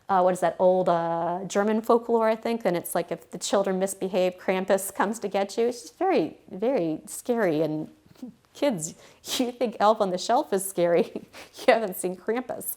what is that old German folklore, I think? And it's like if the children misbehave, Krampus comes to get you. It's just very, very scary. And kids, you think Elf on the Shelf is scary. You haven't seen Krampus.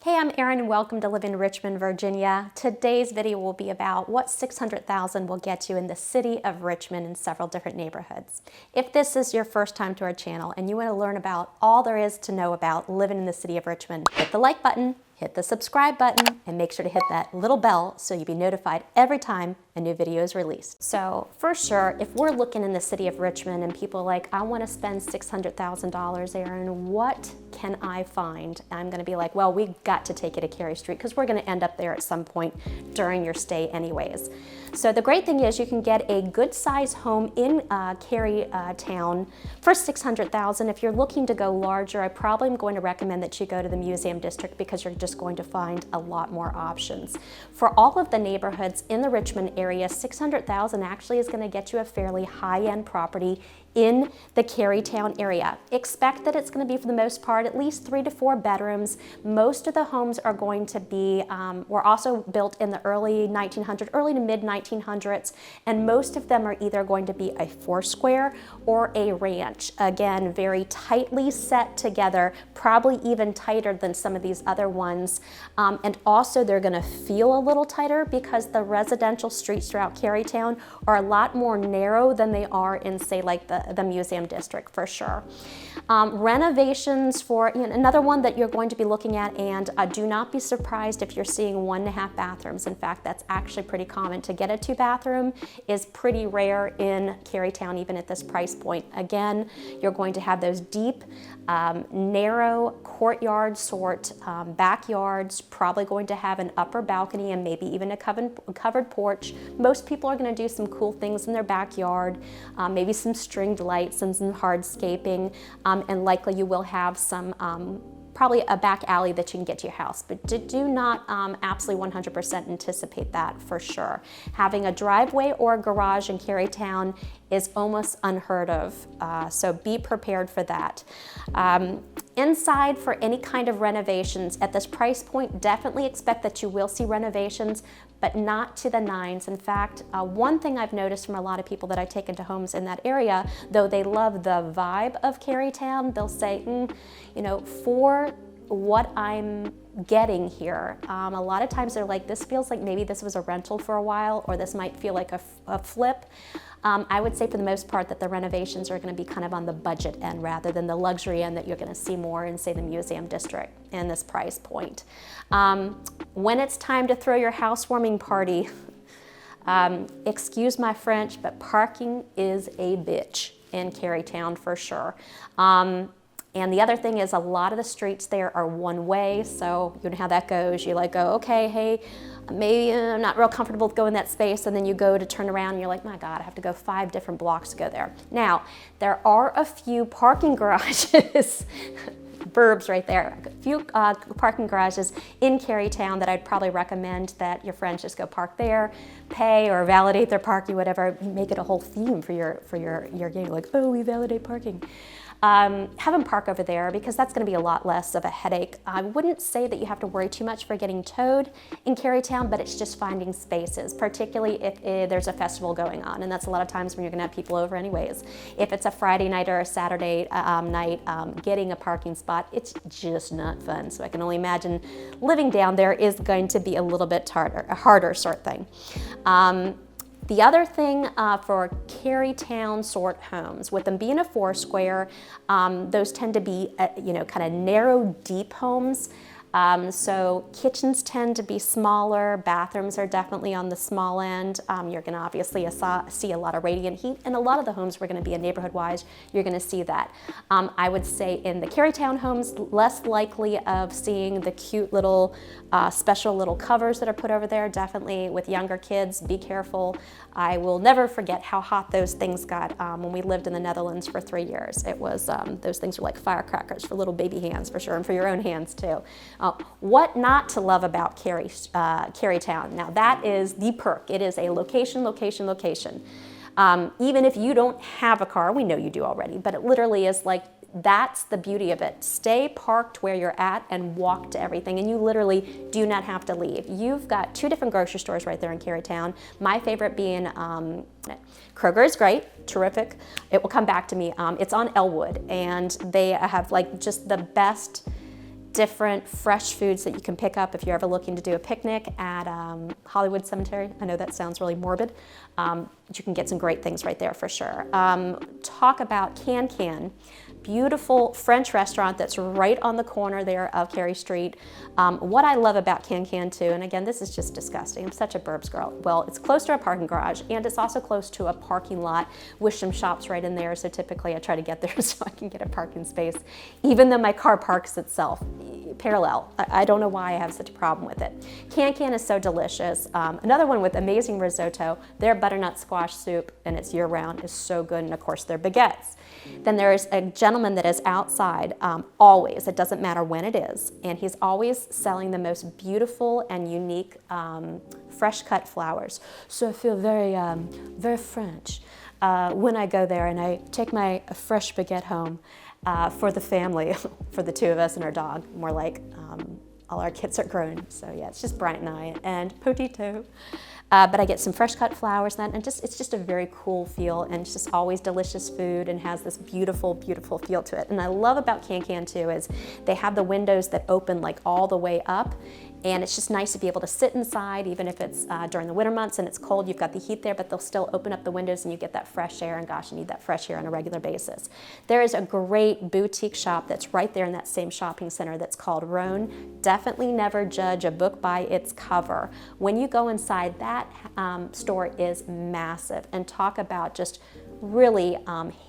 Hey, I'm Erin and welcome to Live in Richmond, Virginia. Today's video will be about what $600,000 will get you in the city of Richmond in several different neighborhoods. If this is your first time to our channel and you want to learn about all there is to know about living in the city of Richmond, hit the like button, hit the subscribe button, and make sure to hit that little bell so you'll be notified every time a new video is released. So for sure, if we're looking in the city of Richmond and people are like, I want to spend $600,000, Erin, what can I find? I'm going to be like, well, we got to take you to Cary Street because we're going to end up there at some point during your stay anyways. So the great thing is you can get a good size home in Carytown for $600,000. If you're looking to go larger, I probably am going to recommend that you go to the Museum District because you're just going to find a lot more options. For all of the neighborhoods in the Richmond area, $600,000 actually is going to get you a fairly high-end property in the Carytown area. Expect that it's going to be, for the most part, at least 3 to 4 bedrooms. Most of the homes are going to be, were also built in the early to mid 1900s, and most of them are either going to be a 4-square or a ranch. Again, very tightly set together, probably even tighter than some of these other ones. And also they're going to feel a little tighter because the residential streets throughout Carytown are a lot more narrow than they are in, say, like the Museum District, for sure. Renovations for, another one that you're going to be looking at, and do not be surprised if you're seeing 1.5 bathrooms. In fact, that's actually pretty common. To get a 2-bathroom is pretty rare in Carytown, even at this price point. Again, you're going to have those deep, narrow courtyard sort backyards, probably going to have an upper balcony and maybe even a covered porch. Most people are going to do some cool things in their backyard, maybe some stringed lights and some hardscaping, and likely you will have some probably a back alley that you can get to your house, but do not absolutely 100% anticipate that for sure. Having a driveway or a garage in Carytown is almost unheard of, so be prepared for that. Inside, for any kind of renovations at this price point, definitely expect that you will see renovations, but not to the nines. In fact, one thing I've noticed from a lot of people that I take into homes in that area, though they love the vibe of Carytown, they'll say, for what I'm getting here, a lot of times they're like, this feels like maybe this was a rental for a while, or this might feel like a flip. I would say for the most part that the renovations are going to be kind of on the budget end rather than the luxury end that you're going to see more in, say, the Museum District in this price point. When it's time to throw your housewarming party, excuse my French, but parking is a bitch in Carytown for sure. And the other thing is a lot of the streets there are one way, so you know how that goes. You like go, okay, hey, maybe I'm not real comfortable with going that space, and then you go to turn around and you're like, my God, I have to go 5 different blocks to go there. Now, there are a few parking garages, verbs right there, a few parking garages in Carytown that I'd probably recommend that your friends just go park there, pay or validate their parking, whatever, make it a whole theme for your game, like, oh, we validate parking. Have them park over there because that's going to be a lot less of a headache. I wouldn't say that you have to worry too much for getting towed in Carytown, but it's just finding spaces, particularly if there's a festival going on, and that's a lot of times when you're going to have people over anyways. If it's a Friday night or a Saturday night, getting a parking spot, it's just not fun. So I can only imagine living down there is going to be a little bit harder sort of thing. The other thing for Carytown sort homes, with them being a 4-square, those tend to be, kind of narrow, deep homes. So kitchens tend to be smaller, bathrooms are definitely on the small end. You're going to obviously see a lot of radiant heat, and a lot of the homes we're going to be in neighborhood-wise, you're going to see that. I would say in the Carytown homes, less likely of seeing the cute little special little covers that are put over there. Definitely with younger kids, be careful. I will never forget how hot those things got when we lived in the Netherlands for 3 years. It was, those things were like firecrackers for little baby hands for sure, and for your own hands too. What not to love about Carytown? Now that is the perk. It is a location, location, location. Even if you don't have a car, we know you do already, but it literally is like That's the beauty of it. Stay parked where you're at and walk to everything, and you literally do not have to leave. You've got 2 different grocery stores right there in Carytown. My favorite being Kroger is great, terrific. It will come back to me. It's on Elwood, and they have like just the best different fresh foods that you can pick up if you're ever looking to do a picnic at Hollywood Cemetery. I know that sounds really morbid, but you can get some great things right there for sure. Talk about Can. Beautiful French restaurant that's right on the corner there of Cary Street. What I love about Can too, and again, this is just disgusting. I'm such a burbs girl. Well, it's close to a parking garage, and it's also close to a parking lot with some shops right in there. So typically I try to get there so I can get a parking space, even though my car parks itself parallel. I don't know why I have such a problem with it. Can is so delicious. Another one with amazing risotto. Their butternut squash soup, and it's year-round, is so good, and of course their baguettes. Then there's a gentleman that is outside always, it doesn't matter when it is, and he's always selling the most beautiful and unique fresh cut flowers. So I feel very, very French when I go there and I take my fresh baguette home for the family, for the 2 of us and our dog, more like all our kids are grown. So yeah, it's just Bryant and I and Potito. But I get some fresh cut flowers and it's just a very cool feel, and it's just always delicious food and has this beautiful, beautiful feel to it. And I love about Can too is they have the windows that open like all the way up, and it's just nice to be able to sit inside, even if it's during the winter months and it's cold, you've got the heat there, but they'll still open up the windows and you get that fresh air, and gosh, you need that fresh air on a regular basis. There is a great boutique shop that's right there in that same shopping center that's called Rhone. Definitely never judge a book by its cover. When you go inside, that store is massive, and talk about just really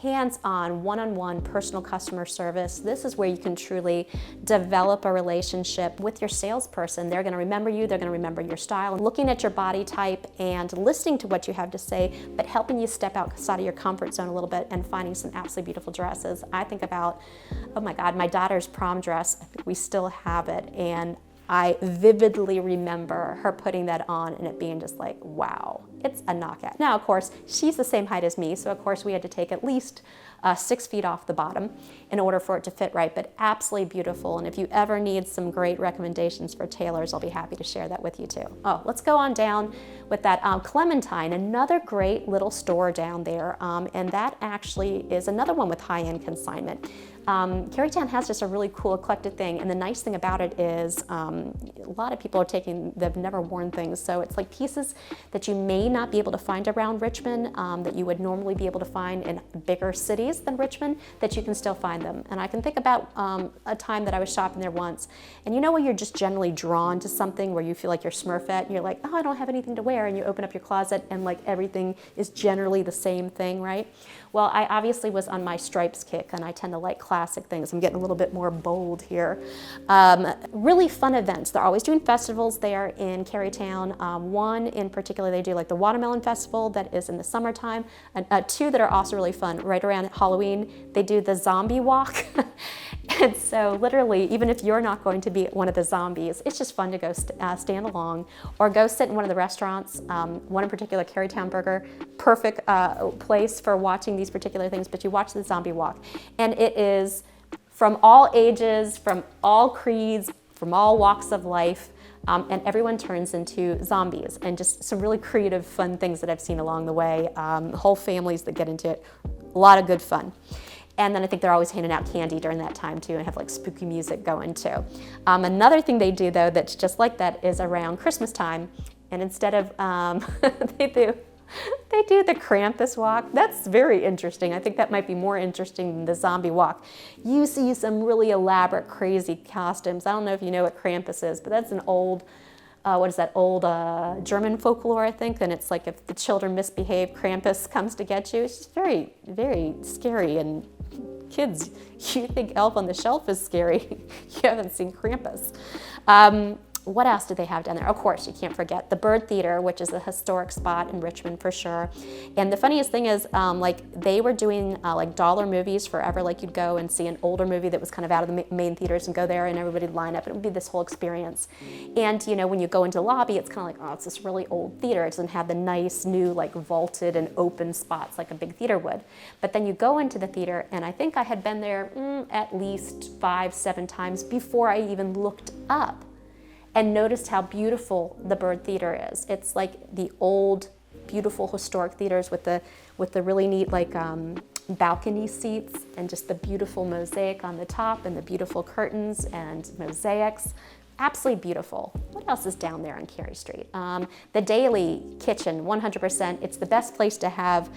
hands-on, one-on-one personal customer service. This is where you can truly develop a relationship with your salesperson. They're going to remember you, they're going to remember your style, looking at your body type and listening to what you have to say, but helping you step outside of your comfort zone a little bit and finding some absolutely beautiful dresses. I think about, oh my God, my daughter's prom dress, I think we still have it, and I vividly remember her putting that on and it being just like, wow, it's a knockout. Now, of course, she's the same height as me, so of course we had to take at least 6 feet off the bottom in order for it to fit right, but absolutely beautiful. And if you ever need some great recommendations for tailors, I'll be happy to share that with you too. Oh, let's go on down with that Clementine, another great little store down there, and that actually is another one with high-end consignment. Carytown has just a really cool eclectic thing, and the nice thing about it is a lot of people are taking, they've never worn things, so it's like pieces that you may not be able to find around Richmond, that you would normally be able to find in bigger cities than Richmond, that you can still find them. And I can think about a time that I was shopping there once, and you know when you're just generally drawn to something where you feel like you're Smurfette, and you're like, oh, I don't have anything to wear, and you open up your closet and like everything is generally the same thing, right? Well, I obviously was on my stripes kick, and I tend to like classic things. I'm getting a little bit more bold here. Really fun events. They're always doing festivals there in Carytown. One in particular, they do like the Watermelon Festival that is in the summertime, and 2 that are also really fun. Right around Halloween, they do the zombie walk. And so literally, even if you're not going to be one of the zombies, it's just fun to go stand along or go sit in one of the restaurants. One in particular, Carytown Burger, perfect place for watching these particular things, but you watch the zombie walk. And it is from all ages, from all creeds, from all walks of life, and everyone turns into zombies, and just some really creative, fun things that I've seen along the way. Whole families that get into it, a lot of good fun. And then I think they're always handing out candy during that time too, and have like spooky music going too. Another thing they do though that's just like that is around Christmas time, and instead of, they do the Krampus walk. That's very interesting. I think that might be more interesting than the zombie walk. You see some really elaborate, crazy costumes. I don't know if you know what Krampus is, but that's an old, what is that, old German folklore, I think, and it's like if the children misbehave, Krampus comes to get you. It's just very, very scary, and kids, you think Elf on the Shelf is scary. You haven't seen Krampus. what else do they have down there? Of course, you can't forget the Byrd Theater, which is a historic spot in Richmond for sure. And the funniest thing is, like they were doing like dollar movies forever. Like you'd go and see an older movie that was kind of out of the main theaters and go there, and everybody'd line up. It would be this whole experience. And you know, when you go into the lobby, it's kind of like, oh, it's this really old theater. It doesn't have the nice new like vaulted and open spots like a big theater would. But then you go into the theater, and I think I had been there at least 5-7 times before I even looked up and noticed how beautiful the Byrd Theater is. It's like the old, beautiful historic theaters with the really neat like balcony seats and just the beautiful mosaic on the top and the beautiful curtains and mosaics. Absolutely beautiful. What else is down there on Cary Street? The Daily Kitchen, 100%. It's the best place to have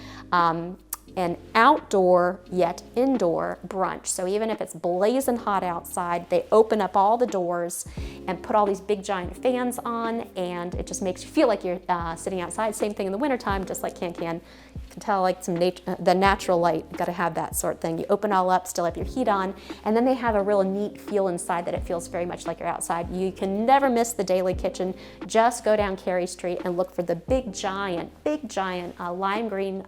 an outdoor yet indoor brunch. So even if it's blazing hot outside, they open up all the doors and put all these big giant fans on, and it just makes you feel like you're sitting outside. Same thing in the wintertime, just like Can. You can tell like some the natural light, got to have that sort of thing. You open all up, still have your heat on, and then they have a real neat feel inside that it feels very much like you're outside. You can never miss the Daily Kitchen. Just go down Cary Street and look for the big giant lime green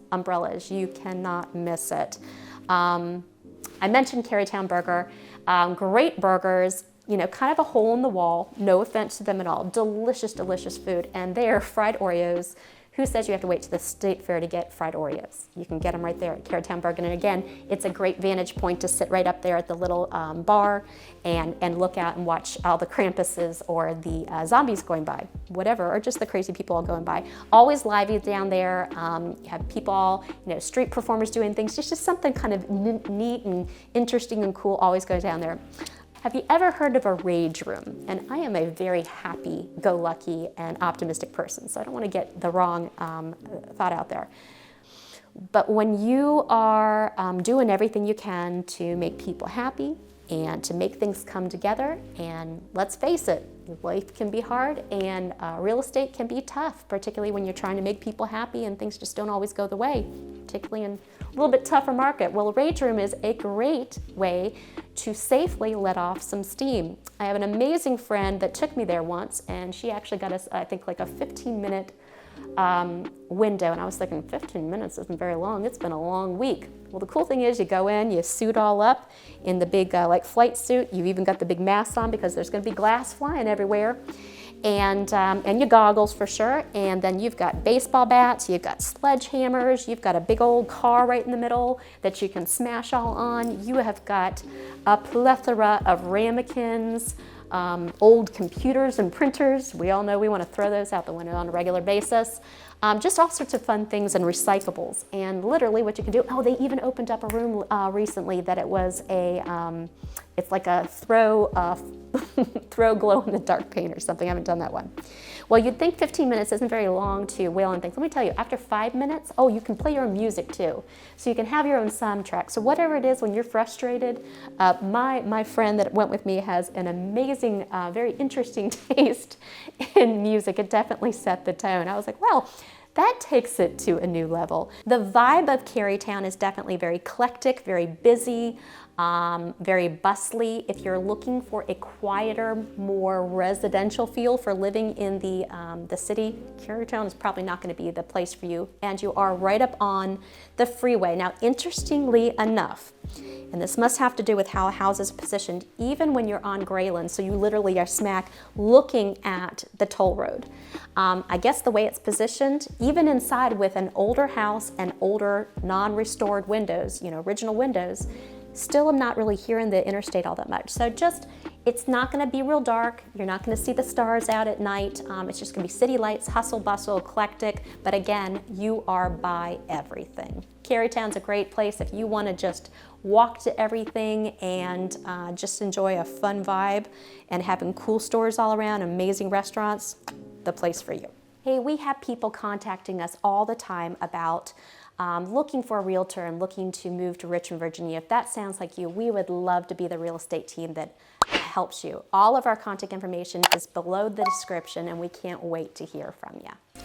umbrellas. You cannot miss it. I mentioned Carytown Burger. Great burgers, you know, kind of a hole in the wall. No offense to them at all. Delicious, delicious food. And they're fried Oreos. Who says you have to wait to the state fair to get fried Oreos? You can get them right there at Carytown Burger. And again, it's a great vantage point to sit right up there at the little bar and look out and watch all the Krampuses or the zombies going by, whatever, or just the crazy people all going by. Always lively down there. You have people all, you know, street performers doing things. It's just something kind of neat and interesting and cool always goes down there. Have you ever heard of a rage room? And I am a very happy-go-lucky and optimistic person, so I don't want to get the wrong thought out there. But when you are doing everything you can to make people happy and to make things come together, and let's face it, life can be hard and real estate can be tough, particularly when you're trying to make people happy and things just don't always go the way, particularly in a little bit tougher market. Well, a rage room is a great way to safely let off some steam. I have an amazing friend that took me there once, and she actually got us, I think, like a 15-minute window, and I was thinking 15 minutes isn't very long. It's been a long week. Well, the cool thing is you go in, you suit all up in the big like flight suit. You've even got the big mask on because there's going to be glass flying everywhere, and your goggles for sure. And then you've got baseball bats, you've got sledgehammers, you've got a big old car right in the middle that you can smash all on. You have got a plethora of ramekins. Old computers and printers. We all know we want to throw those out the window on a regular basis. Just all sorts of fun things and recyclables. And literally what you can do, oh, they even opened up a room recently that it was a, it's like a throw glow in the dark paint or something. I haven't done that one. Well, you'd think 15 minutes isn't very long to wail on things. Let me tell you, after 5 minutes, oh, you can play your own music too. So you can have your own soundtrack. So whatever it is when you're frustrated, my friend that went with me has an amazing, very interesting taste in music. It definitely set the tone. I was like, well, that takes it to a new level. The vibe of Carytown is definitely very eclectic, very busy, very bustly. If you're looking for a quieter, more residential feel for living in the city, Carytown is probably not going to be the place for you. And you are right up on the freeway. Now, interestingly enough, and this must have to do with how a house is positioned, even when you're on Grayland, so you literally are smack looking at the toll road. I guess the way it's positioned, even inside with an older house and older non-restored windows, you know, original windows, still am not really hearing the interstate all that much. So just, it's not going to be real dark. You're not going to see the stars out at night. It's just going to be city lights, hustle, bustle, eclectic. But again, you are by everything. Carytown's a great place if you want to just walk to everything and just enjoy a fun vibe and having cool stores all around, amazing restaurants, the place for you. Hey, we have people contacting us all the time about looking for a realtor and looking to move to Richmond, Virginia. If that sounds like you, we would love to be the real estate team that helps you. All of our contact information is below the description, and we can't wait to hear from you.